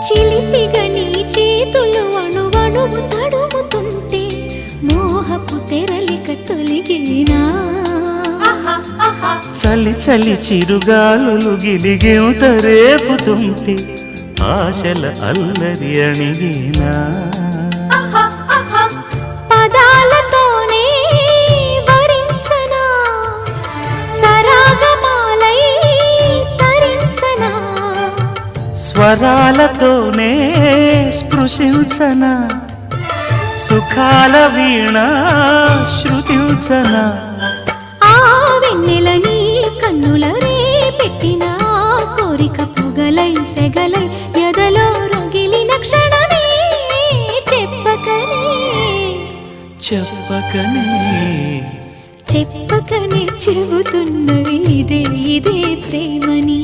చిలిపిగా నీ చేతులు అణువణువు తడుముతుంటే మోహపు తెరలిక తొలిగేనా చలి చలి చిరుగాలులు గిలిగింత రేపుతుంటే ఆశల అల్లరి అణిగేనా పదాలతోనే వరించనా సరాగమాలై తరించనా స్వరాలతోనే స్పృశించనా సుఖాల వీణ శృతించనా ఆ వెన్నెల నీ కన్నుల రే పెట్టిన కోరిక పొగలై సెగలై ఎదలో రగిలిన క్షణమే చెప్పకనే చెప్పకనే చెప్పకనే చెబుతున్నవి ఇదే ఇదే ప్రేమని